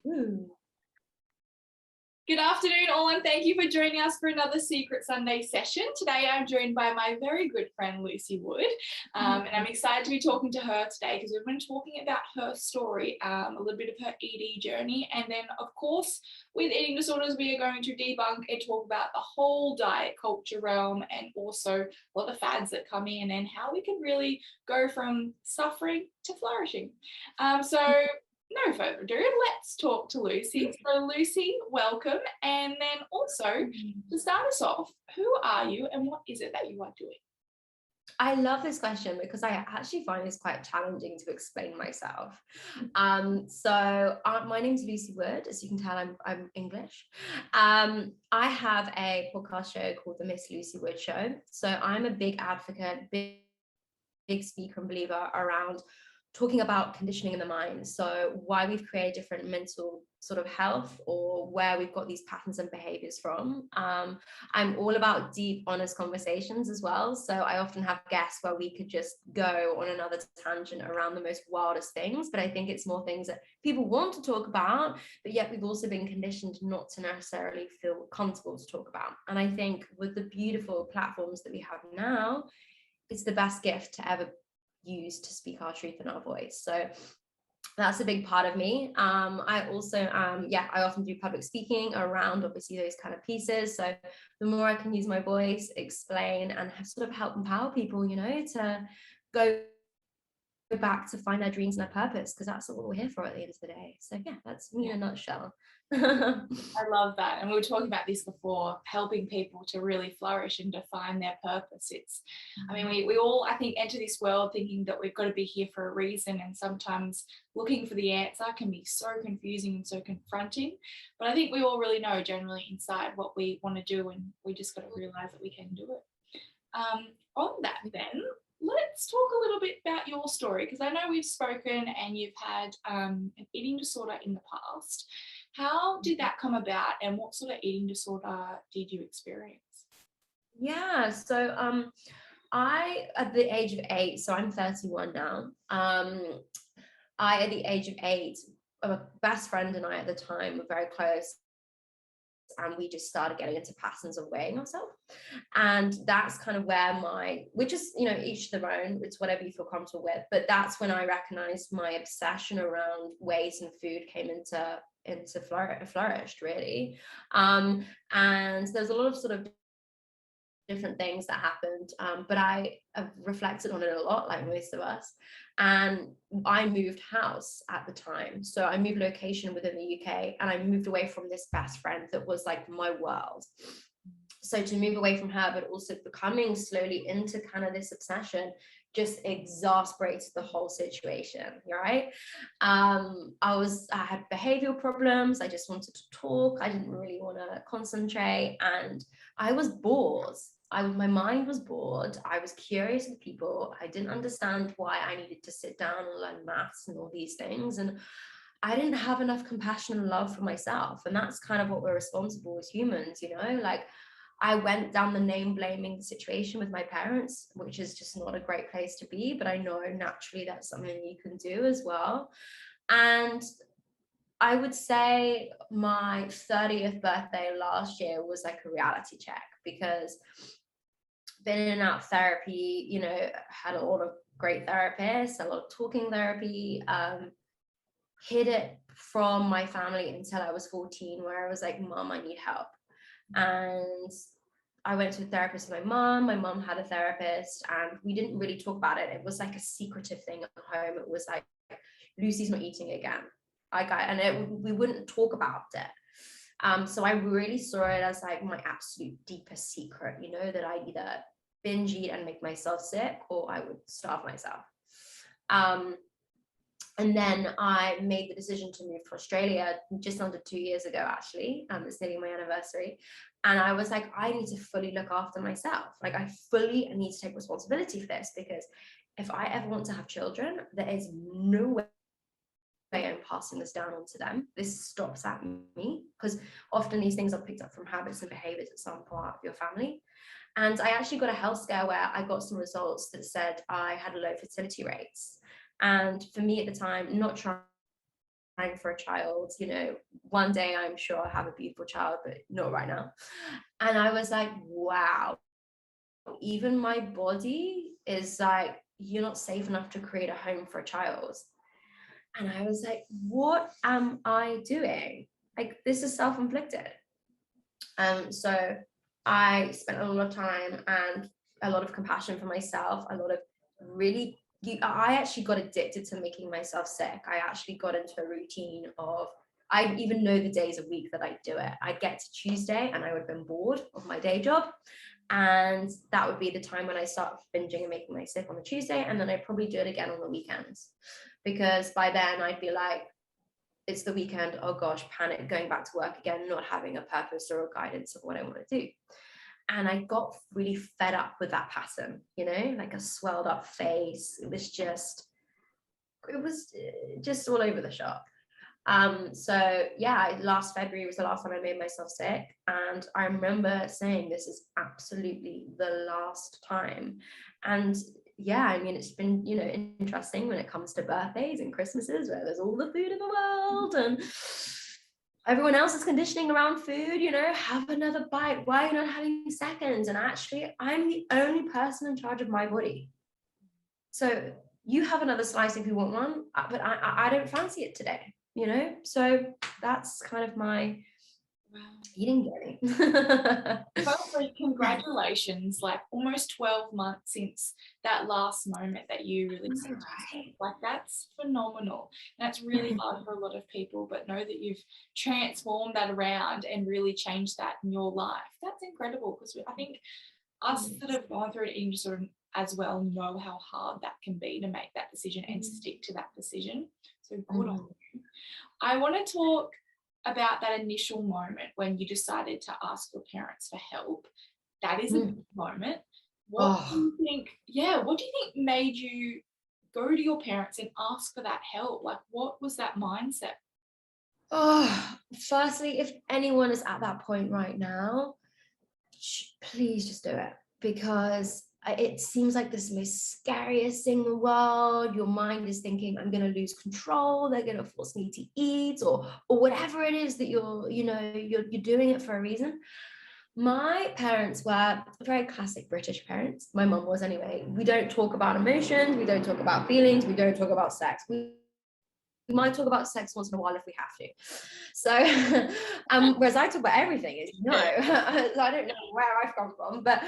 Ooh. Good afternoon, all, and thank you for joining us for another Secret Sunday session. Today, I'm joined by my very good friend, Lucy Wood, and I'm excited to be talking to her today because we've been talking about her story, a little bit of her ED journey, and then, of course, with eating disorders, we are going to debunk and talk about the whole diet culture realm and also what the fads that come in and how we can really go from suffering to flourishing. No further ado, let's talk to Lucy. So Lucy, welcome. And then also, to start us off, who are you and what is it that you are doing? I love this question because I actually find this quite challenging to explain myself. My name's Lucy Wood. As you can tell, I'm English. I have a podcast show called The Miss Lucy Wood Show. So I'm a big advocate, big speaker and believer around talking about conditioning in the mind. So why we've created different mental sort of health or where we've got these patterns and behaviors from. I'm all about deep, honest conversations as well. So I often have guests where we could just go on another tangent around the most wildest things, but I think it's more things that people want to talk about, but yet we've also been conditioned not to necessarily feel comfortable to talk about. And I think with the beautiful platforms that we have now, it's the best gift to ever use to speak our truth and our voice. So that's a big part of me. I also, I often do public speaking around obviously those kind of pieces. So the more I can use my voice, explain, and sort of help empower people, to go back to find their dreams and their purpose, because that's what we're here for at the end of the day. So yeah, that's me in a nutshell. I love that. And we were talking about this before, helping people to really flourish and define their purpose. We all, I think, enter this world thinking that we've got to be here for a reason. And sometimes looking for the answer can be so confusing and so confronting. But I think we all really know generally inside what we want to do, and we just got to realize that we can do it. On that then, let's talk a little bit about your story, because I know we've spoken and you've had an eating disorder in the past. How did that come about, and what sort of eating disorder did you experience? Yeah, so I, at the age of 8, so I'm 31 now, at the age of 8, a best friend and I at the time were very close, and we just started getting into patterns of weighing ourselves. And that's kind of where which is, each their own, it's whatever you feel comfortable with. But that's when I recognized my obsession around weight and food came into flourished, really. And there's a lot of sort of different things that happened, but I have reflected on it a lot, like most of us. And I moved house at the time, so I moved location within the UK, and I moved away from this best friend that was like my world. So to move away from her, but also becoming slowly into kind of this obsession, just exasperated the whole situation, right? I had behavioral problems. I just wanted to talk. I didn't really want to concentrate, and I was bored. My mind was bored. I was curious with people. I didn't understand why I needed to sit down and learn maths and all these things. And I didn't have enough compassion and love for myself. And that's kind of what we're responsible as humans, like I went down the name blaming situation with my parents, which is just not a great place to be, but I know naturally that's something you can do as well. And I would say my 30th birthday last year was like a reality check, because been in and out of therapy, had a lot of great therapists, a lot of talking therapy, hid it from my family until I was 14, where I was like, Mom, I need help. And I went to a therapist with my mom had a therapist, and we didn't really talk about it. It was like a secretive thing at home. It was like, Lucy's not eating again. We wouldn't talk about it. So I really saw it as like my absolute deepest secret, that I either binge eat and make myself sick, or I would starve myself. And then I made the decision to move to Australia just under 2 years ago, actually. It's nearly my anniversary. And I was like, I need to fully look after myself. Like, I need to take responsibility for this, because if I ever want to have children, there is no way I'm passing this down onto them. This stops at me, because often these things are picked up from habits and behaviors at some part of your family. And I actually got a health scare where I got some results that said I had low fertility rates. And for me at the time, not trying for a child, you know, one day I'm sure I'll have a beautiful child, but not right now. And I was like, wow, even my body is like, you're not safe enough to create a home for a child. And I was like, what am I doing? Like, this is self-inflicted. So I spent a lot of time and a lot of compassion for myself, a lot of really, I actually got addicted to making myself sick. I actually got into a routine of, I even know the days a week that I do it. I'd get to Tuesday and I would have been bored of my day job. And that would be the time when I start binging and making myself sick on the Tuesday. And then I'd probably do it again on the weekends. Because by then I'd be like, it's the weekend, oh gosh, panic, going back to work again, not having a purpose or a guidance of what I want to do. And I got really fed up with that pattern, you know, like a swelled up face. It was just all over the shop. So yeah, last February was the last time I made myself sick. And I remember saying, this is absolutely the last time. And yeah, I mean, it's been, you know, interesting when it comes to birthdays and Christmases where there's all the food in the world and everyone else is conditioning around food, you know, have another bite. Why are you not having seconds? And actually, I'm the only person in charge of my body. So you have another slice if you want one, but I don't fancy it today, you know? So that's kind of my eating journey. Firstly, congratulations, like almost 12 months since that last moment that you really said, like that's phenomenal. And that's really hard for a lot of people, but know that you've transformed that around and really changed that in your life. That's incredible, because I think us that have gone through an eating disorder as well know how hard that can be to make that decision and stick to that decision. So good on you. I want to talk about that initial moment when you decided to ask your parents for help. That is a big moment. What do you think, what do you think made you go to your parents and ask for that help? Like, what was that mindset? Firstly, if anyone is at that point right now, please just do it, because it seems like this most scariest thing in the world. Your mind is thinking, I'm going to lose control, they're going to force me to eat, or whatever it is that you're doing it for a reason. My parents were very classic British parents. My mum was anyway. We don't talk about emotions, we don't talk about feelings, we don't talk about sex. We might talk about sex once in a while if we have to. So whereas I talk about everything, as you know. So I don't know where I've come from, but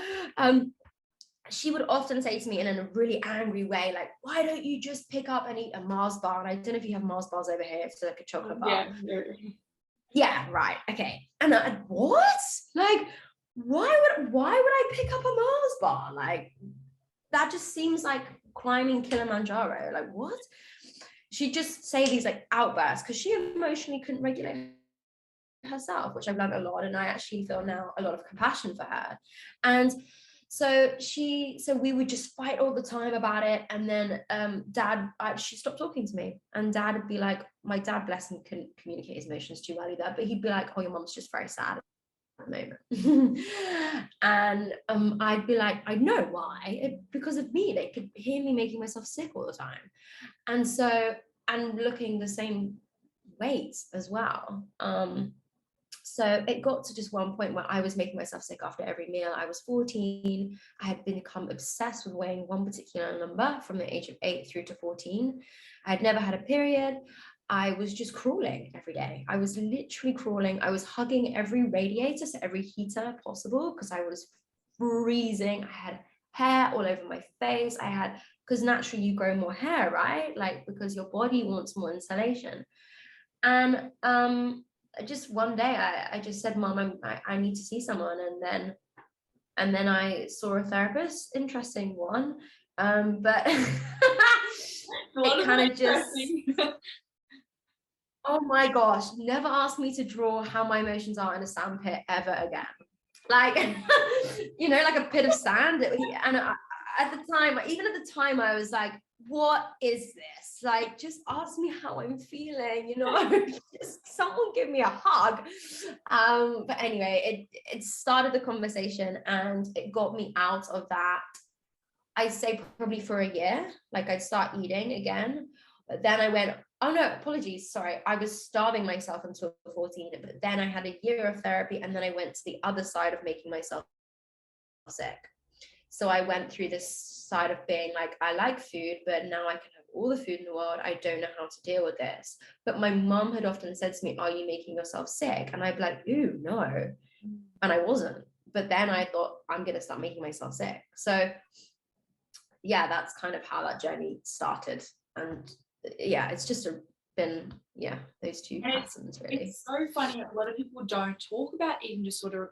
she would often say to me in a really angry way, like, why don't you just pick up and eat a Mars bar? And I don't know if you have Mars bars over here. It's like a chocolate bar. Yeah, right. Okay. And what? Like, why would I pick up a Mars bar? Like, that just seems like climbing Kilimanjaro. Like, what? She'd just say these like outbursts because she emotionally couldn't regulate herself, which I've learned a lot. And I actually feel now a lot of compassion for her. And so we would just fight all the time about it. And then she stopped talking to me, and dad would be like, my dad, bless him, couldn't communicate his emotions too well either, but he'd be like, oh, your mom's just very sad at the moment. And I'd be like, I know why, because of me. They could hear me making myself sick all the time. And so, and looking the same weight as well. So it got to just one point where I was making myself sick after every meal. I was 14. I had become obsessed with weighing one particular number from the age of 8 through to 14. I had never had a period. I was just crawling every day. I was literally crawling. I was hugging every radiator, so every heater possible, because I was freezing. I had hair all over my face. Because naturally you grow more hair, right? Like, because your body wants more insulation. And just one day I just said, Mom, I need to see someone. And then I saw a therapist, interesting one. But it kind of just, oh my gosh, never ask me to draw how my emotions are in a sand pit ever again. Like, you know, like a pit of sand. And at the time, I was like, what is this? Like, just ask me how I'm feeling, you know, just someone give me a hug. But anyway, it started the conversation, and it got me out of that. I'd say probably for a year. Like, I'd start eating again, But then I went, oh no, apologies, sorry, I was starving myself until 14, but then I had a year of therapy, and then I went to the other side of making myself sick. So I went through this side of being like, I like food, but now I can have all the food in the world. I don't know how to deal with this. But my mum had often said to me, are you making yourself sick? And I'd be like, ooh, no. And I wasn't. But then I thought, I'm going to start making myself sick. So yeah, that's kind of how that journey started. And yeah, it's just been, yeah, those two And patterns really. it's so funny. A lot of people don't talk about eating disorder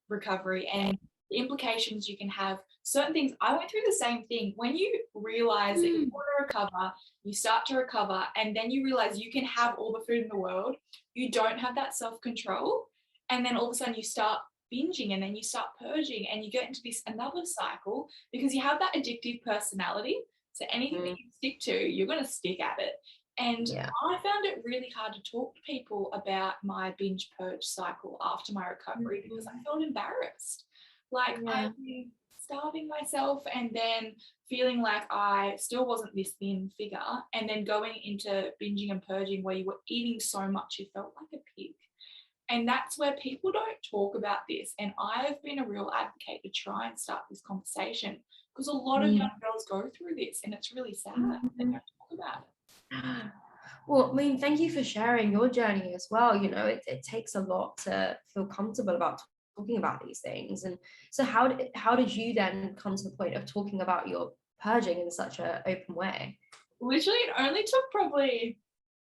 recovery and the implications you can have. Certain things, I went through the same thing. When you realize that you want to recover, you start to recover, and then you realize you can have all the food in the world, you don't have that self-control. And then all of a sudden you start binging, and then you start purging, and you get into this another cycle because you have that addictive personality. So anything that you stick to, you're going to stick at it. And Yeah. I found it really hard to talk to people about my binge purge cycle after my recovery because I felt embarrassed. Like I've been starving myself and then feeling like I still wasn't this thin figure, and then going into binging and purging where you were eating so much you felt like a pig. And that's where people don't talk about this. And I've been a real advocate to try and start this conversation because a lot of young girls go through this, and it's really sad that they don't talk about it. Well, I mean, thank you for sharing your journey as well. You know, it takes a lot to feel comfortable about talking about these things. And so how did you then come to the point of talking about your purging in such an open way? Literally, it only took probably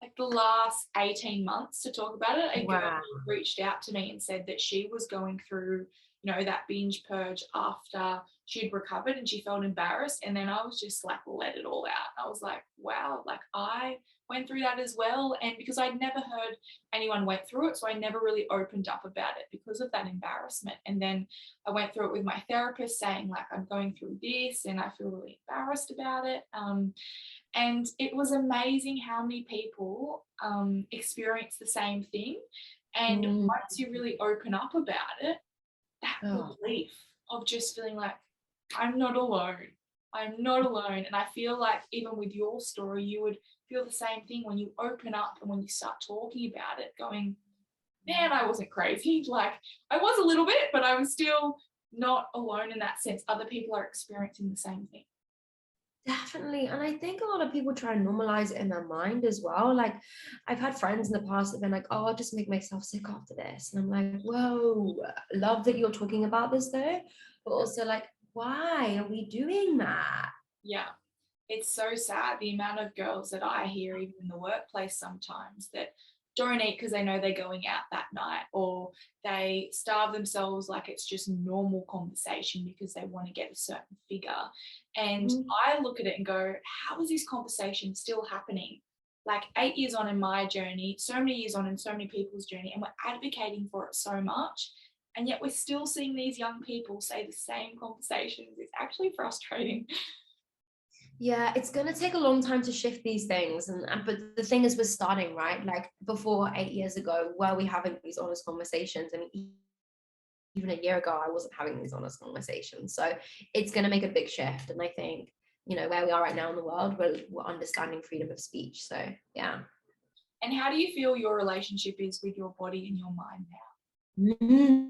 like the last 18 months to talk about it. A girl reached out to me and said that she was going through, that binge purge after she'd recovered, and she felt embarrassed. And then I was just like, let it all out. I was like, wow, like I went through that as well. And because I'd never heard anyone went through it, so I never really opened up about it because of that embarrassment. And then I went through it with my therapist saying like, I'm going through this and I feel really embarrassed about it. And it was amazing how many people experience the same thing. And once you really open up about it, that relief of just feeling like, I'm not alone. I'm not alone. And I feel like even with your story, you would feel the same thing when you open up and when you start talking about it, going, man, I wasn't crazy. Like I was a little bit, but I was still not alone in that sense. Other people are experiencing the same thing. Definitely. And I think a lot of people try and normalize it in their mind as well. Like I've had friends in the past that have been like, oh, I'll just make myself sick after this. And I'm like, whoa, love that you're talking about this though. But also like, why are we doing that? Yeah. It's so sad the amount of girls that I hear even in the workplace sometimes that don't eat because they know they're going out that night, or they starve themselves like it's just normal conversation because they want to get a certain figure. And I look at it and go, how is this conversation still happening? Like 8 years on in my journey, so many years on in so many people's journey, and we're advocating for it so much. And yet we're still seeing these young people say the same conversations. It's actually frustrating. Yeah, it's going to take a long time to shift these things. But the thing is, we're starting, right? Like before 8 years ago, were we having these honest conversations? And even a year ago, I wasn't having these honest conversations. So it's going to make a big shift. And I think, where we are right now in the world, we're understanding freedom of speech. So, yeah. And how do you feel your relationship is with your body and your mind now?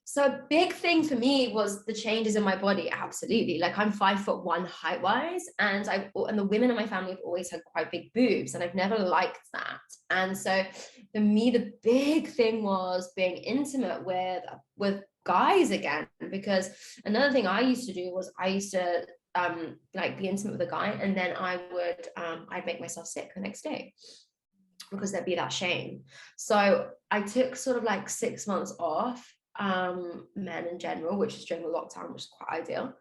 So a big thing for me was the changes in my body. Absolutely. Like I'm 5'1" height wise, and the women in my family have always had quite big boobs, and I've never liked that. And so for me, the big thing was being intimate with guys again, because another thing I used to do was I used to like be intimate with a guy, and then I'd make myself sick the next day because there'd be that shame. So I took sort of like 6 months off men in general, which is during the lockdown, which is quite ideal.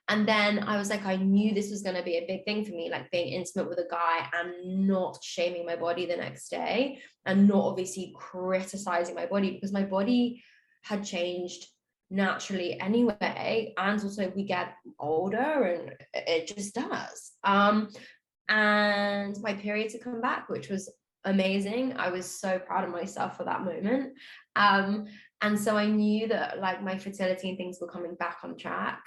And then I was like, I knew this was going to be a big thing for me, like being intimate with a guy and not shaming my body the next day, and not obviously criticizing my body, because my body had changed naturally anyway. And also we get older and it just does. And my periods had come back, which was amazing. I was so proud of myself for that moment. And so I knew that like my fertility and things were coming back on track.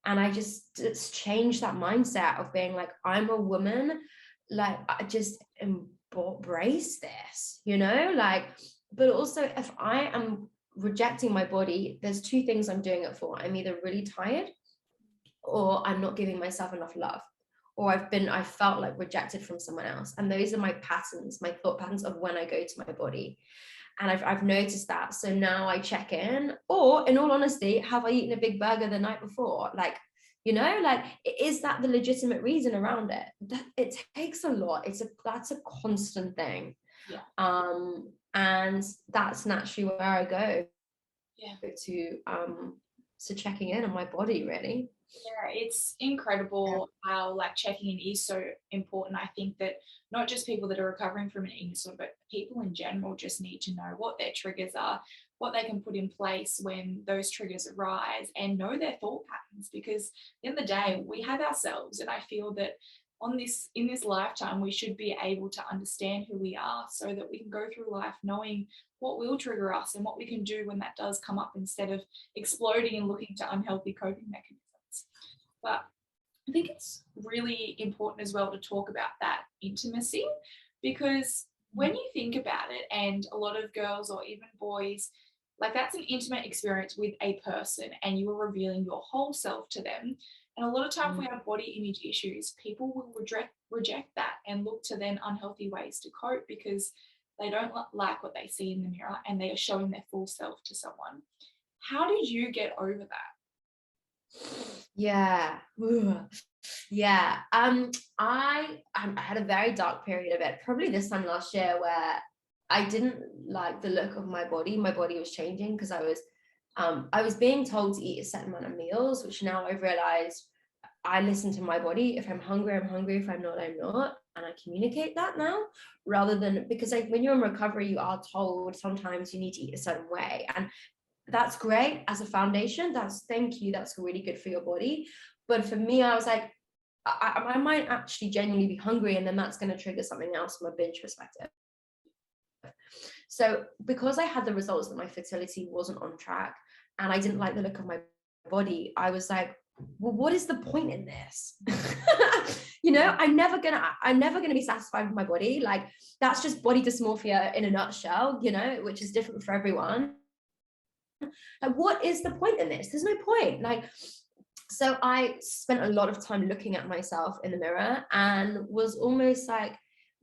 And it's changed that mindset of being like, I'm a woman, like I just embrace this, like, but also if I am rejecting my body, there's two things I'm doing it for. I'm either really tired, or I'm not giving myself enough love, or I felt like rejected from someone else. And those are my patterns, my thought patterns of when I go to my body. And I've noticed that. So now I check in, or in all honesty, have I eaten a big burger the night before? Like, like, is that the legitimate reason around it? That it takes a lot. That's a constant thing. Yeah. And that's naturally where I go. Yeah. To checking in on my body, really. Yeah, it's incredible how like checking in is so important. I think that not just people that are recovering from an eating disorder, but people in general just need to know what their triggers are, what they can put in place when those triggers arise, and know their thought patterns. Because at the end of the day, we have ourselves, and I feel that in this lifetime we should be able to understand who we are so that we can go through life knowing what will trigger us and what we can do when that does come up, instead of exploding and looking to unhealthy coping mechanisms. But I think it's really important as well to talk about that intimacy, because when you think about it, and a lot of girls or even boys, like that's an intimate experience with a person and you are revealing your whole self to them. And a lot of times we have body image issues, people will reject that and look to then unhealthy ways to cope because they don't like what they see in the mirror and they are showing their full self to someone. How did you get over that? Yeah. Yeah. I had a very dark period of it, probably this time last year, where I didn't like the look of my body. My body was changing because I was being told to eat a certain amount of meals, which now I've realized I listen to my body. If I'm hungry, I'm hungry. If I'm not, I'm not. And I communicate that now, rather than, because like when you're in recovery, you are told sometimes you need to eat a certain way. And that's great as a foundation. Thank you. That's really good for your body. But for me, I was like, I might actually genuinely be hungry, and then that's going to trigger something else from a binge perspective. So because I had the results that my fertility wasn't on track and I didn't like the look of my body, I was like, well, what is the point in this? I'm never gonna be satisfied with my body. Like, that's just body dysmorphia in a nutshell, which is different for everyone. Like, what is the point in this? There's no point. Like, so I spent a lot of time looking at myself in the mirror and was almost like,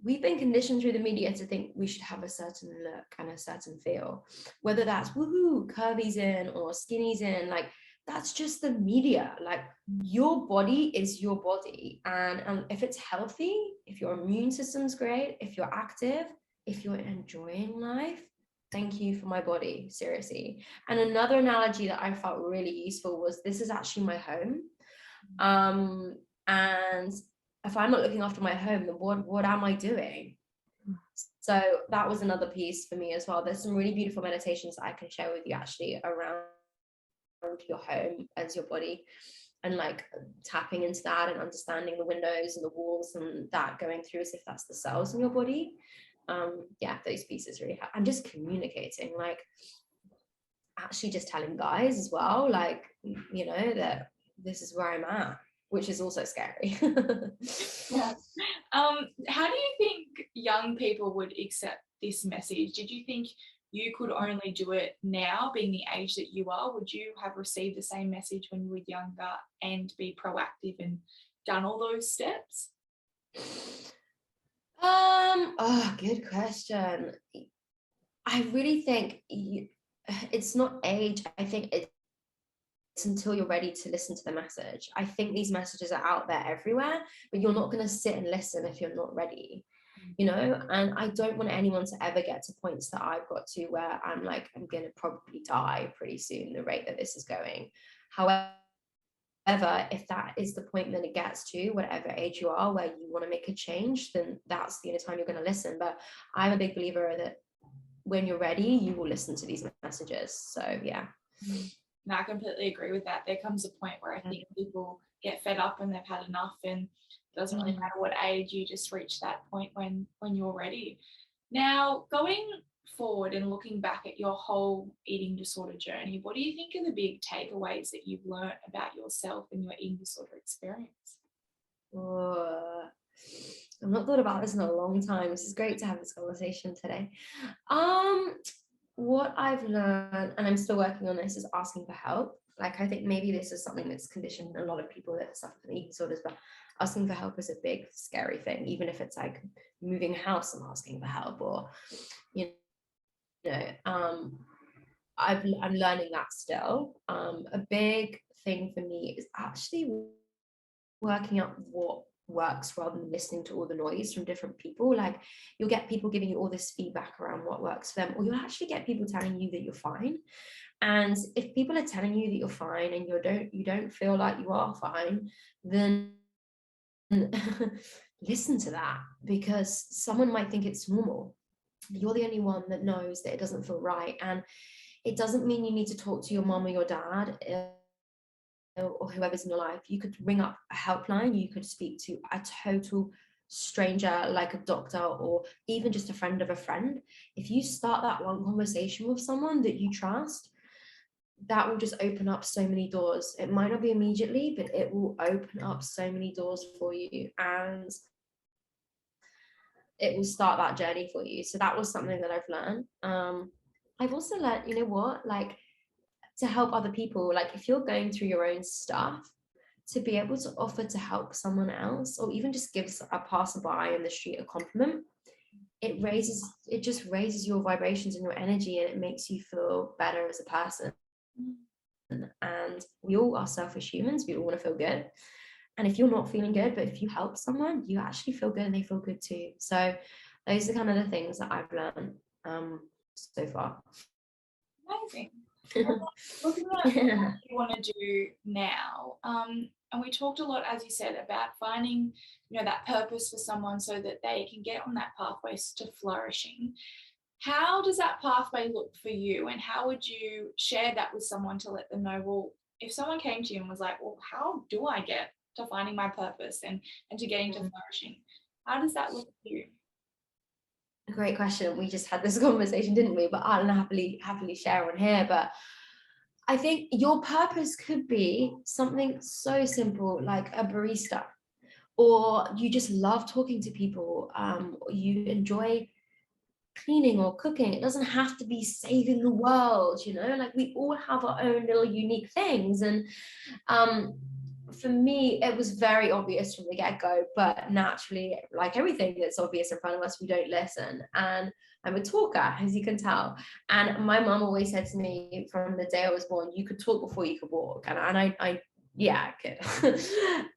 we've been conditioned through the media to think we should have a certain look and a certain feel, whether that's woohoo, curvy's in or skinny's in. Like, that's just the media. Like, your body is your body. And if it's healthy, if your immune system's great, if you're active, if you're enjoying life, thank you for my body, seriously. And another analogy that I felt really useful was, this is actually my home. And if I'm not looking after my home, then what am I doing? So that was another piece for me as well. There's some really beautiful meditations that I can share with you actually around your home as your body, and like tapping into that and understanding the windows and the walls and that going through as if that's the cells in your body. Those pieces really help. And just communicating, like actually just telling guys as well, like, that this is where I'm at, which is also scary. Yeah. How do you think young people would accept this message? Did you think you could only do it now, being the age that you are? Would you have received the same message when you were younger and be proactive and done all those steps? Good question. I really think it's not age. I think it's until you're ready to listen to the message. I think these messages are out there everywhere, but you're not going to sit and listen if you're not ready, and I don't want anyone to ever get to points that I've got to where I'm like, I'm going to probably die pretty soon, the rate that this is going. However, if that is the point that it gets to, whatever age you are, where you want to make a change, then that's the only time you're going to listen. But I'm a big believer that when you're ready, you will listen to these messages. So yeah. No, I completely agree with that. There comes a point where I think people get fed up and they've had enough, and it doesn't really matter what age, you just reach that point when you're ready. Now, going forward and looking back at your whole eating disorder journey, what do you think are the big takeaways that you've learned about yourself and your eating disorder experience? I've not thought about this in a long time. This is great to have this conversation today. What I've learned, and I'm still working on this, is asking for help. Like, I think maybe this is something that's conditioned a lot of people that suffer from eating disorders, but asking for help is a big, scary thing, even if it's like moving house and asking for help, or, you know, I'm learning that still. A big thing for me is actually working out what works rather than listening to all the noise from different people. Like, you'll get people giving you all this feedback around what works for them, or you'll actually get people telling you that you're fine. And if people are telling you that you're fine and you don't feel like you are fine, then listen to that, because someone might think it's normal. You're the only one that knows that it doesn't feel right. And it doesn't mean you need to talk to your mom or your dad or whoever's in your life. You could ring up a helpline, you could speak to a total stranger like a doctor, or even just a friend of a friend. If you start that one conversation with someone that you trust, that will just open up so many doors. It might not be immediately, but it will open up so many doors for you, and it will start that journey for you. So that was something that I've learned. I've also learned, you know what, like, to help other people. Like, if you're going through your own stuff, to be able to offer to help someone else, or even just give a passerby in the street a compliment, it just raises your vibrations and your energy, and it makes you feel better as a person. And we all are selfish humans, we all want to feel good. And if you're not feeling good, but if you help someone, you actually feel good and they feel good too. So those are kind of the things that I've learned so far. Amazing. Well, looking at what you want to do now, and we talked a lot, as you said, about finding, that purpose for someone so that they can get on that pathway to flourishing. How does that pathway look for you, and how would you share that with someone to let them know, well, if someone came to you and was like, well, how do I get to finding my purpose and to getting to flourishing? How does that look for you? Great question. We just had this conversation, didn't we? But I'll happily share on here. But I think your purpose could be something so simple like a barista, or you just love talking to people, or you enjoy cleaning or cooking. It doesn't have to be saving the world, like, we all have our own little unique things. And for me, it was very obvious from the get-go, but naturally, like everything that's obvious in front of us, we don't listen. And I'm a talker, as you can tell. And my mom always said to me from the day I was born, you could talk before you could walk. And I yeah, I could.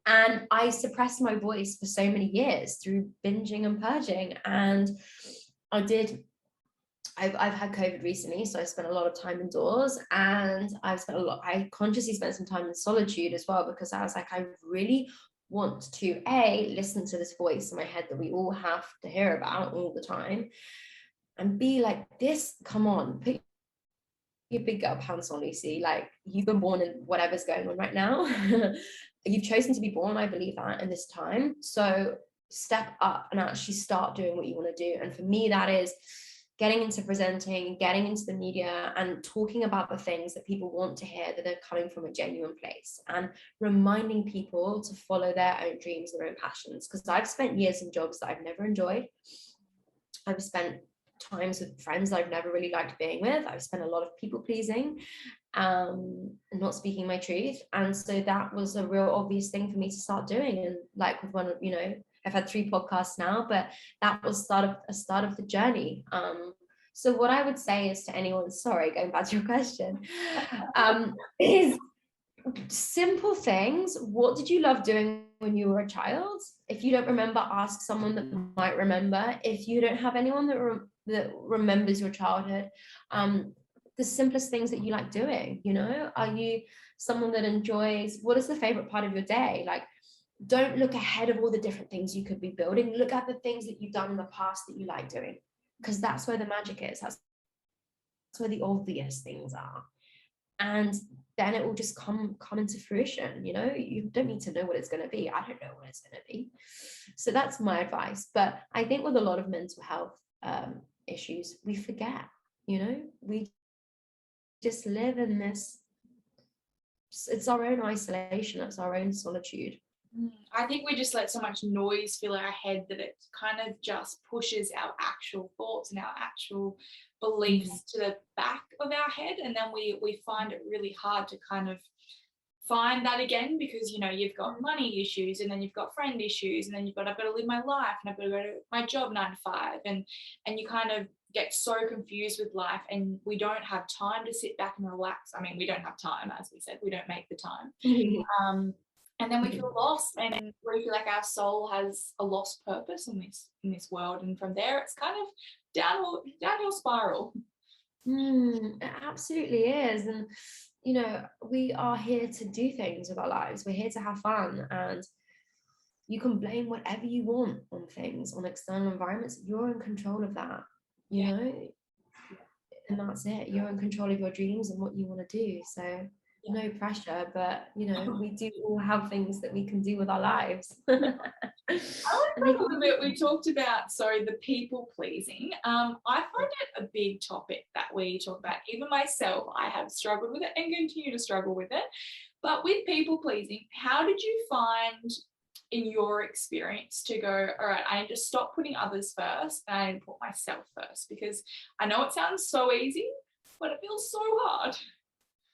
And I suppressed my voice for so many years through binging and purging. And I've had COVID recently, so I spent a lot of time indoors, and I consciously spent some time in solitude as well, because I was like, I really want to listen to this voice in my head that we all have to hear about all the time, and be like, this, come on, put your big girl pants on, Lucy. Like, you've been born in whatever's going on right now. You've chosen to be born, I believe that, in this time. So step up and actually start doing what you want to do. And for me, that is getting into presenting, getting into the media, and talking about the things that people want to hear that are coming from a genuine place, and reminding people to follow their own dreams, their own passions. Because I've spent years in jobs that I've never enjoyed. I've spent times with friends that I've never really liked being with. I've spent a lot of people pleasing, and not speaking my truth. And so that was a real obvious thing for me to start doing. And like with one, I've had 3 podcasts now, but that was a start of the journey. So what I would say is to anyone, sorry, going back to your question, is simple things. What did you love doing when you were a child? If you don't remember, ask someone that might remember. If you don't have anyone that remembers your childhood, the simplest things that you like doing, are you someone that enjoys, what is the favorite part of your day? Like, don't look ahead of all the different things you could be building. Look at the things that you've done in the past that you like doing, because that's where the magic is. That's where the obvious things are. And then it will just come into fruition. You don't need to know what it's going to be. I don't know what it's going to be. So that's my advice. But I think with a lot of mental health issues, we forget, we just live in this, it's our own isolation, it's our own solitude. I think we just let so much noise fill our head that it kind of just pushes our actual thoughts and our actual beliefs to the back of our head, and then we find it really hard to kind of find that again, because you've got money issues, and then you've got friend issues, and then I've got to live my life, and I've got to go to my job 9 to 5, and you kind of get so confused with life, and we don't have time to sit back and relax. I mean, we don't have time, as we said, we don't make the time. And then we feel lost, and we feel like our soul has a lost purpose in this world, and from there it's kind of downhill spiral. It absolutely is. And we are here to do things with our lives, we're here to have fun, and you can blame whatever you want on things, on external environments. You're in control of that, and that's it. You're in control of your dreams and what you want to do. So no pressure, but we do all have things that we can do with our lives. I like a little bit. We talked about the people pleasing. I find it a big topic that we talk about. Even myself, I have struggled with it and continue to struggle with it. But with people pleasing, how did you find, in your experience, to go, all right, I need to stop putting others first and I need to put myself first? Because I know it sounds so easy, but it feels so hard.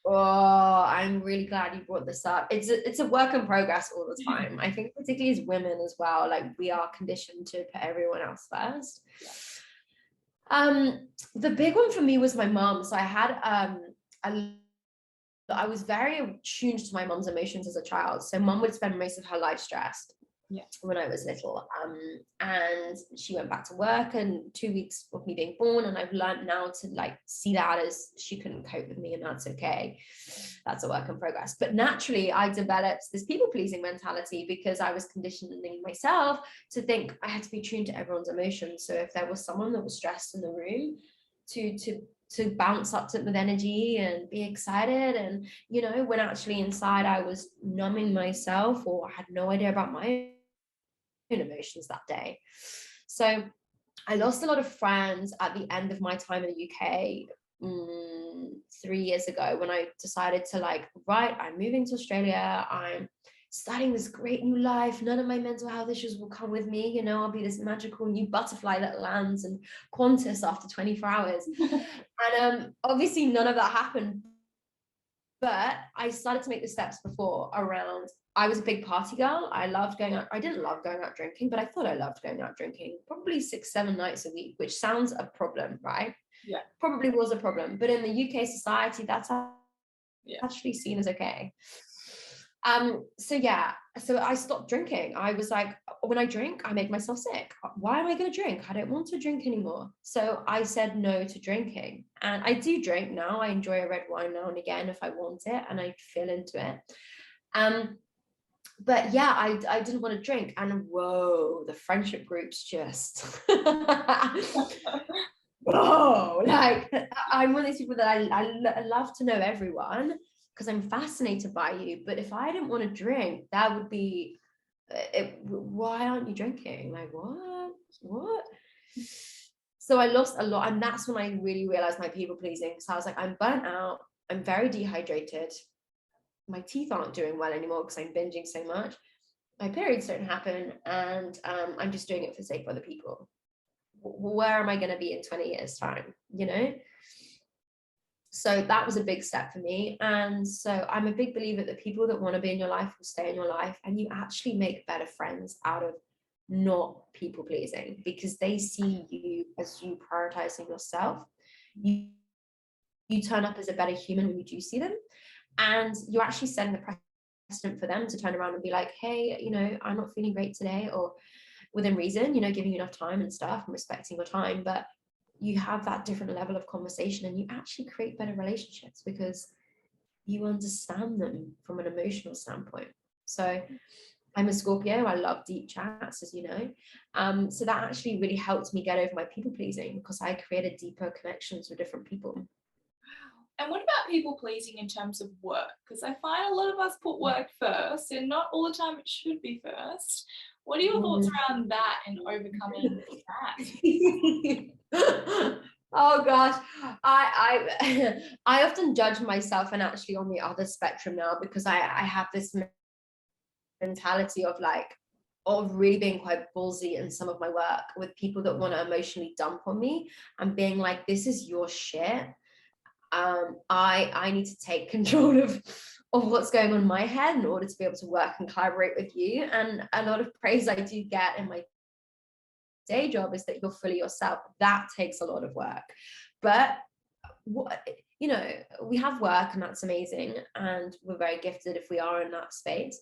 Oh, I'm really glad you brought this up. It's a work in progress all the time. I think particularly as women as well, like we are conditioned to put everyone else first. The big one for me was my mom. So I had I was very attuned to my mom's emotions as a child. So mom would spend most of her life stressed. When I was little, and she went back to work, and 2 weeks of me being born, and I've learned now to see that as she couldn't cope with me, and that's okay. That's a work in progress. But naturally I developed this people-pleasing mentality because I was conditioning myself to think I had to be tuned to everyone's emotions. So if there was someone that was stressed in the room, to bounce up with energy and be excited, and when actually inside I was numbing myself, or I had no idea about my own emotions that day. So I lost a lot of friends at the end of my time in the UK 3 years ago, when I decided to right, I'm moving to Australia, I'm starting this great new life, none of my mental health issues will come with me, I'll be this magical new butterfly that lands in Qantas after 24 hours. And obviously none of that happened, but I started to make the steps before around, I was a big party girl. I loved going out. I didn't love going out drinking, but I thought I loved going out drinking probably 6-7 nights a week, which sounds a problem, right? Yeah. Probably was a problem. But in the UK society, that's actually seen as okay. So I stopped drinking. I was like, when I drink, I make myself sick. Why am I going to drink? I don't want to drink anymore. So I said no to drinking. And I do drink now. I enjoy a red wine now and again if I want it and I feel into it. But yeah, I didn't want to drink. And whoa, the friendship groups just whoa, I'm one of these people that I love to know everyone, because I'm fascinated by you. But if I didn't want to drink, that would be why aren't you drinking? What? So I lost a lot, and that's when I really realized my people pleasing. So I was like, I'm burnt out, I'm very dehydrated, my teeth aren't doing well anymore because I'm binging so much, my periods don't happen, and I'm just doing it for the sake of other people. Where am I going to be in 20 years time, So that was a big step for me. And so I'm a big believer that people that want to be in your life will stay in your life, and you actually make better friends out of not people pleasing, because they see you as you prioritizing yourself. You turn up as a better human when you do see them, and you're actually setting the precedent for them to turn around and be like, hey, I'm not feeling great today, or within reason, giving you enough time and stuff and respecting your time. But you have that different level of conversation, and you actually create better relationships because you understand them from an emotional standpoint. So I'm a Scorpio, I love deep chats, as you know. So that actually really helped me get over my people pleasing, because I created deeper connections with different people. And what about people pleasing in terms of work? Because I find a lot of us put work first, and not all the time it should be first. What are your thoughts around that and overcoming that? Oh gosh, I I often judge myself, and actually on the other spectrum now, because I have this mentality of like, of really being quite ballsy in some of my work with people that want to emotionally dump on me and being like, this is your shit. I need to take control of what's going on in my head in order to be able to work and collaborate with you. And a lot of praise I do get in my day job is that you're fully yourself. That takes a lot of work, but what, you know, we have work and that's amazing, and we're very gifted if we are in that space.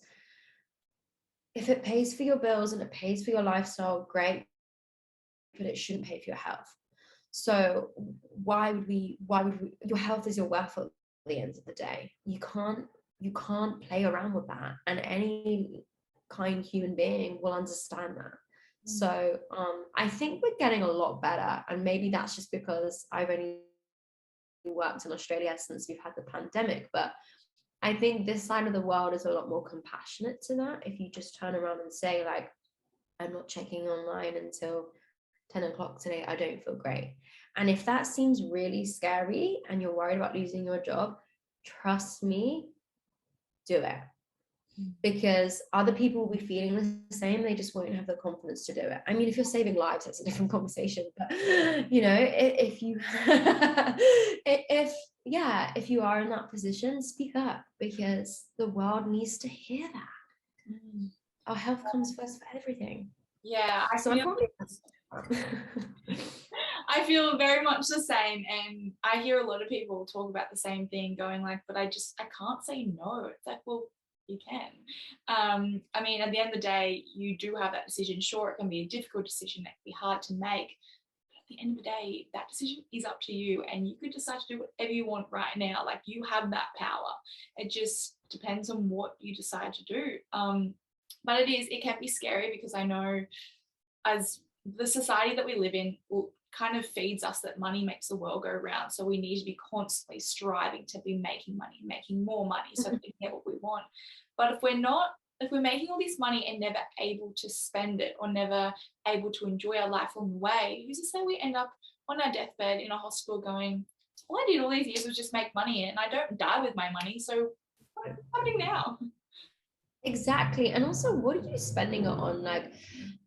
If it pays for your bills and it pays for your lifestyle, great, but it shouldn't pay for your health. So why would we, your health is your wealth at the end of the day. You can't play around with that, and any kind human being will understand that. So I think we're getting a lot better, and maybe that's just because I've only worked in Australia since we've had the pandemic, but I think this side of the world is a lot more compassionate to that. If you just turn around and say like, I'm not checking online until 10 o'clock today, I don't feel great. And if that seems really scary and you're worried about losing your job, trust me, do it. Because other people will be feeling the same, they just won't have the confidence to do it. I mean, if you're saving lives, that's a different conversation, but you know, if you if you are in that position, speak up, because the world needs to hear that. Our health comes first for everything. Yeah, I'm probably I feel very much the same, and I hear a lot of people talk about the same thing, going like, but I can't say no. It's like, well, you can. I mean, at the end of the day, you do have that decision. Sure, it can be a difficult decision, it can be hard to make, but at the end of the day, that decision is up to you, and you could decide to do whatever you want right now. Like, you have that power. It just depends on what you decide to do. But it can be scary, because I know, as the society that we live in kind of feeds us that money makes the world go round. So we need to be constantly striving to be making money, making more money, so that we can get what we want. But if we're making all this money and never able to spend it, or never able to enjoy our life along the way, who's to say we end up on our deathbed in a hospital going, all I did all these years was just make money, and I don't die with my money, so what's happening now? Exactly. And also, what are you spending it on? Like,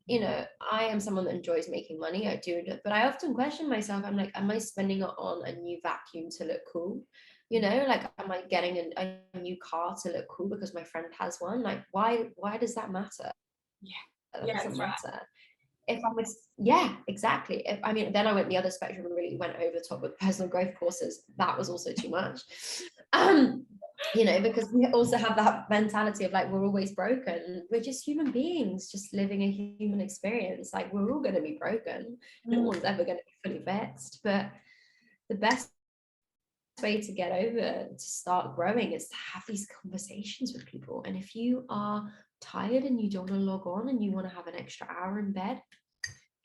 you know, I am someone that enjoys making money. I do, but I often question myself. I'm like, am I spending it on a new vacuum to look cool? You know, like, am I getting a new car to look cool because my friend has one? Like, why does that matter? Yeah. That Yeah, doesn't that's right. matter. If I was, yeah, exactly. If, I mean, then I went the other spectrum and really went over the top with personal growth courses. That was also too much. You know, because we also have that mentality of like, we're always broken. We're just human beings, just living a human experience. Like, we're all going to be broken. No one's ever going to be fully vexed. But the best way to get over, to start growing, is to have these conversations with people. And if you are tired and you don't want to log on and you want to have an extra hour in bed,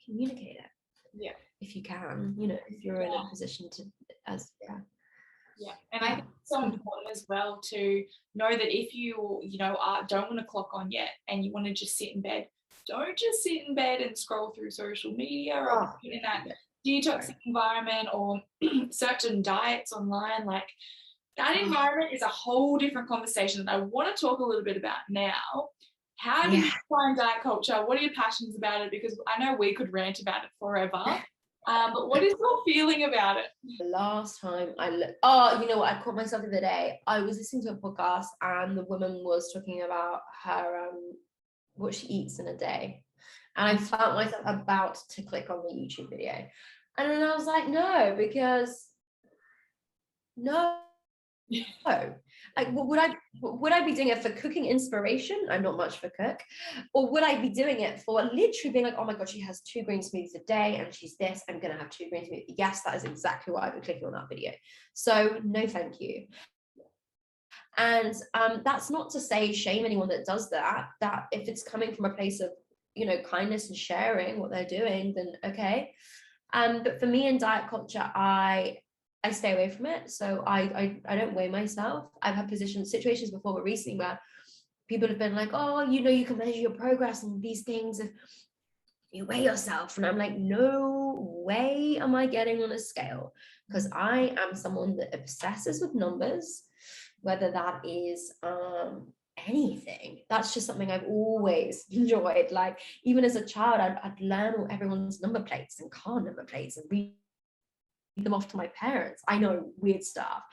communicate it. Yeah. If you can, you know, if you're in a position to, Yeah, and I think it's so important as well to know that if you don't want to clock on yet, and you want to just sit in bed, don't just sit in bed and scroll through social media or in that detoxic environment, or certain diets online. Like, that environment is a whole different conversation that I want to talk a little bit about now. How do you find diet culture? What are your passions about it? Because I know we could rant about it forever. But what is your feeling about it? Last time you know what, I caught myself the other day. I was listening to a podcast and the woman was talking about her what she eats in a day, and I felt myself about to click on the YouTube video, and then I was like, no, because no. Like, would I be doing it for cooking inspiration? I'm not much for cook. Or would I be doing it for literally being like, oh my god, she has 2 green smoothies a day and she's this, I'm gonna have 2 green smoothies? Yes, that is exactly why I'd be clicking on that video. So no, thank you. And that's not to say shame anyone that does that if it's coming from a place of, you know, kindness and sharing what they're doing, then okay. But for me in diet culture, I stay away from it. So I don't weigh myself. I've had situations before, but recently where people have been like, oh, you know, you can measure your progress and these things if you weigh yourself. And I'm like, no way am I getting on a scale, because I am someone that obsesses with numbers, whether that is anything. That's just something I've always enjoyed. Like even as a child, I'd learn all everyone's number plates and car number plates and read them off to my parents. I know, weird stuff.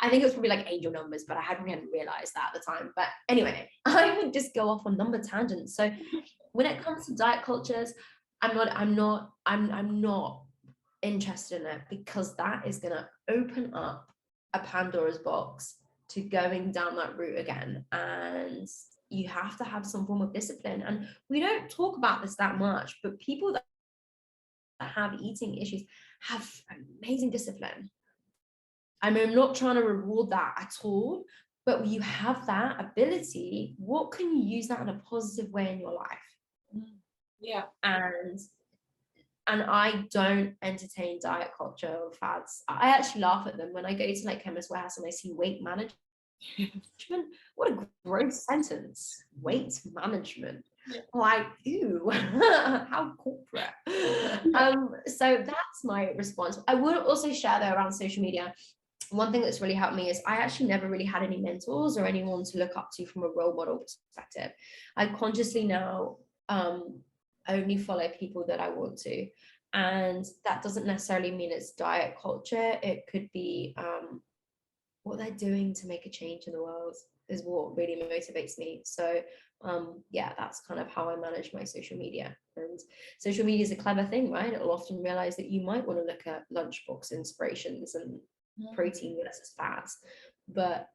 I think it was probably like angel numbers, but I hadn't realized that at the time. But anyway, I would just go off on number tangents. So when it comes to diet cultures, I'm not interested in it, because that is gonna open up a Pandora's box to going down that route again. And you have to have some form of discipline. And we don't talk about this that much, but people that have eating issues have amazing discipline. I mean, I'm not trying to reward that at all, but you have that ability. What can you use that in a positive way in your life? Yeah. And I don't entertain diet culture or fads. I actually laugh at them when I go to like Chemist Warehouse and I see weight management. What a gross sentence. Weight management. Yeah. Like, ew, how corporate. So that's my response. I would also share though around social media. One thing that's really helped me is I actually never really had any mentors or anyone to look up to from a role model perspective. I consciously now only follow people that I want to. And that doesn't necessarily mean it's diet culture. It could be what they're doing to make a change in the world is what really motivates me. So yeah, that's kind of how I manage my social media. And social media is a clever thing, right? It'll often realize that you might want to look at lunchbox inspirations and protein versus fats, but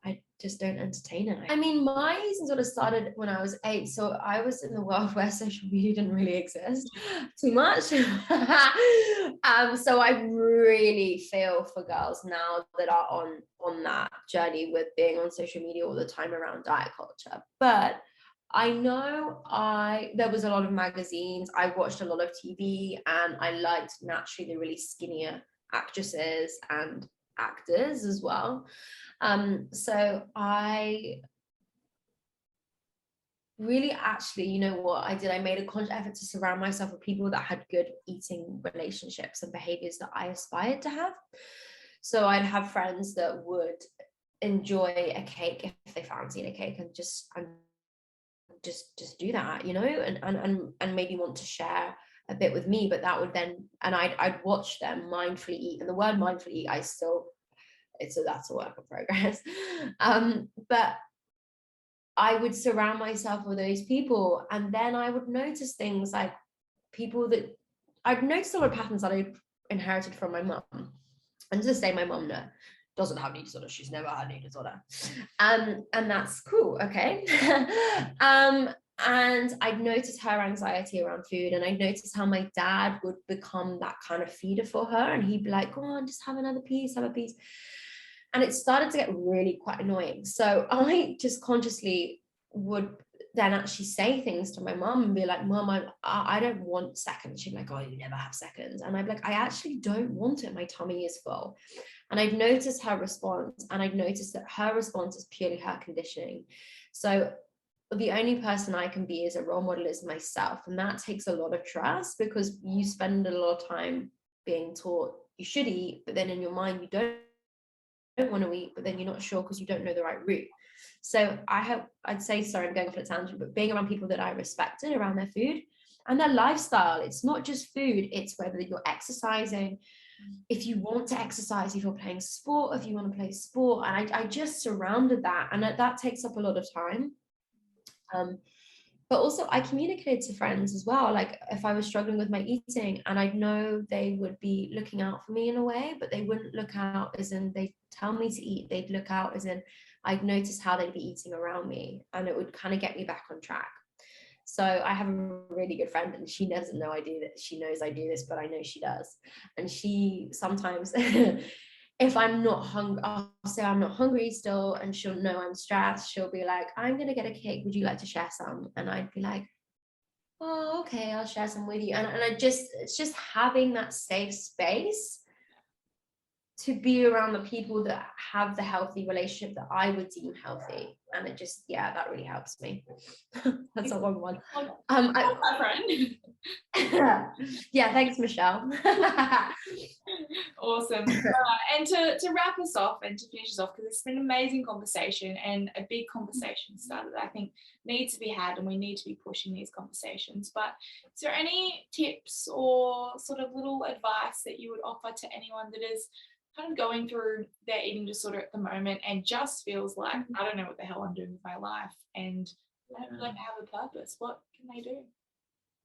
I just don't entertain it. I mean, my eating sort of started when I was 8, so I was in the world where social media didn't really exist too much. So I really feel for girls now that are on that journey with being on social media all the time around diet culture. But I know there was a lot of magazines, I watched a lot of TV, and I liked naturally the really skinnier actresses and actors as well. So I really actually, you know what I did? I made a conscious effort to surround myself with people that had good eating relationships and behaviors that I aspired to have. So I'd have friends that would enjoy a cake if they fancied a cake and just do that, you know, and maybe want to share a bit with me, but that would then, and I'd watch them mindfully eat. And the word mindfully eat, that's a work in progress. But I would surround myself with those people, and then I would notice things like people that I'd noticed a lot of patterns that I inherited from my mum. And to say my mum doesn't have an eating disorder, she's never had an eating disorder. And that's cool, okay. And I'd noticed her anxiety around food, and I'd noticed how my dad would become that kind of feeder for her, and he'd be like, go on, just have another piece, have a piece. And it started to get really quite annoying. So I just consciously would then actually say things to my mum and be like, Mum, I don't want seconds. She'd be like, oh, you never have seconds. And I'd be like, I actually don't want it. My tummy is full. And I'd noticed her response, and I'd noticed that her response is purely her conditioning. So the only person I can be as a role model is myself. And that takes a lot of trust, because you spend a lot of time being taught you should eat, but then in your mind, you don't want to eat, but then you're not sure because you don't know the right route. So I'd say, sorry, I'm going off on a tangent, but being around people that I respected around their food and their lifestyle. It's not just food, it's whether you're exercising, if you want to exercise, if you're playing sport, if you want to play sport. And I just surrounded that, and that takes up a lot of time. But also I communicated to friends as well, like if I was struggling with my eating, and I know they would be looking out for me in a way, but they wouldn't look out as in they tell me to eat. They'd look out as in I'd notice how they'd be eating around me, and it would kind of get me back on track. So I have a really good friend, and she doesn't know I do this. She knows I do this, but I know she does. And she sometimes if I'm not hungry, I'll say I'm not hungry still, and she'll know I'm stressed. She'll be like, I'm gonna get a cake, would you like to share some? And I'd be like, oh, okay, I'll share some with you. And it's just having that safe space to be around the people that have the healthy relationship that I would deem healthy. And it just, yeah, that really helps me. That's a long one. My friend. Yeah, thanks, Michelle. Awesome. And to wrap us off and to finish us off, because it's been an amazing conversation and a big conversation started that I think needs to be had, and we need to be pushing these conversations. But is there any tips or sort of little advice that you would offer to anyone that is kind of going through their eating disorder at the moment and just feels like, I don't know what the hell I'm doing with my life, and I don't feel like I have a purpose? What can they do?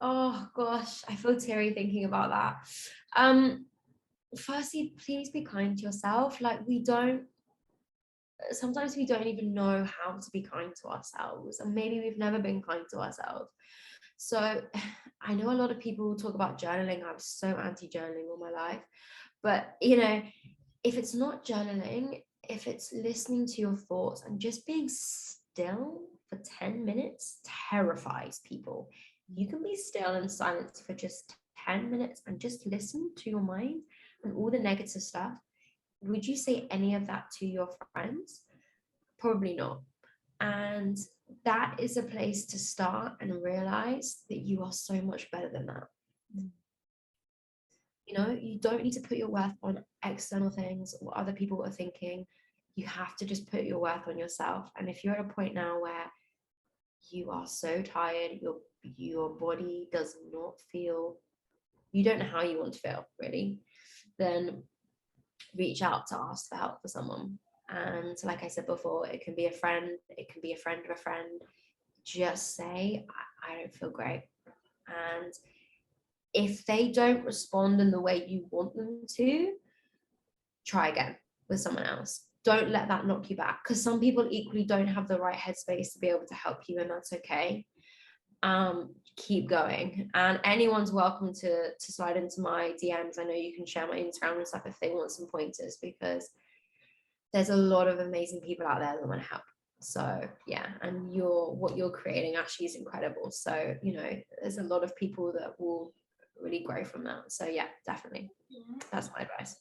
Oh gosh, I feel teary thinking about that. Firstly, please be kind to yourself. Like, sometimes we don't even know how to be kind to ourselves, and maybe we've never been kind to ourselves. So I know a lot of people talk about journaling. I was so anti-journaling all my life, but if it's not journaling, if it's listening to your thoughts and just being still for 10 minutes terrifies people. You can be still in silence for just 10 minutes and just listen to your mind and all the negative stuff. Would you say any of that to your friends? Probably not. And that is a place to start and realize that you are so much better than that. You don't need to put your worth on external things or what other people are thinking. You have to just put your worth on yourself. And if you're at a point now where you are so tired, your body does not feel, you don't know how you want to feel really, then reach out to ask for help for someone. And like I said before, it can be a friend, it can be a friend of a friend. Just say, I don't feel great. And if they don't respond in the way you want them to, try again with someone else. Don't let that knock you back, because some people equally don't have the right headspace to be able to help you, and that's okay. Keep going, and anyone's welcome to slide into my DMs. I know you can share my Instagram and stuff if they want some pointers, because there's a lot of amazing people out there that want to help. So yeah, and what you're creating actually is incredible. So there's a lot of people that will really grow from that. So yeah, definitely. That's my advice.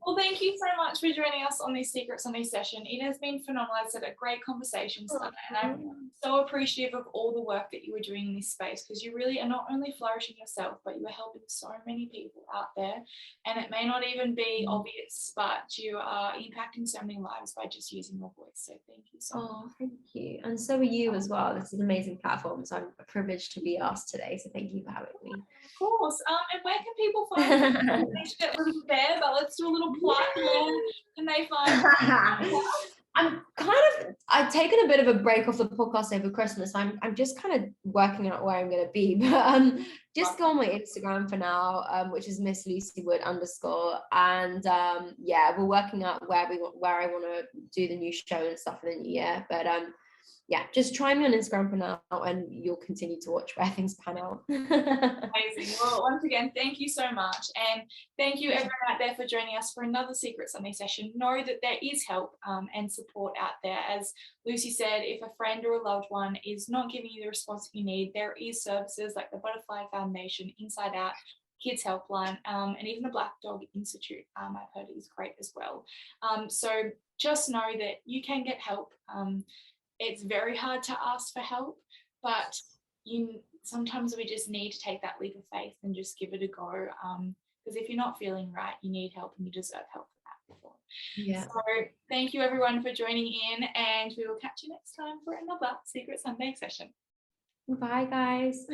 Well, thank you so much for joining us on this Secret Sunday session. It has been phenomenal. It's a great conversation starter, and I'm so appreciative of all the work that you are doing in this space, because you really are not only flourishing yourself, but you are helping so many people out there. And it may not even be obvious, but you are impacting so many lives by just using your voice. So thank you so much. Oh, thank you. And so are you as well. This is an amazing platform. So I'm privileged to be asked today. So thank you for having me. Of course. And where can people find you? Get a little there, but let's do a little plug. Where can they find you? I've taken a bit of a break off the podcast over Christmas. I'm just kind of working out where I'm going to be, but just go on my Instagram for now, which is Miss Lucy Wood _. And we're working out where I want to do the new show and stuff in the new year. But yeah, just try me on Instagram for now, and you'll continue to watch where things pan out. Amazing. Well, once again, thank you so much. And thank you everyone out there for joining us for another Secret Sunday session. Know that there is help and support out there. As Lucy said, if a friend or a loved one is not giving you the response you need, there is services like the Butterfly Foundation, Inside Out, Kids Helpline, and even the Black Dog Institute. I've heard is great as well. So just know that you can get help. It's very hard to ask for help, but sometimes we just need to take that leap of faith and just give it a go. Because if you're not feeling right, you need help and you deserve help for that. Yeah. So thank you everyone for joining in, and we will catch you next time for another Secret Sunday session. Bye, guys.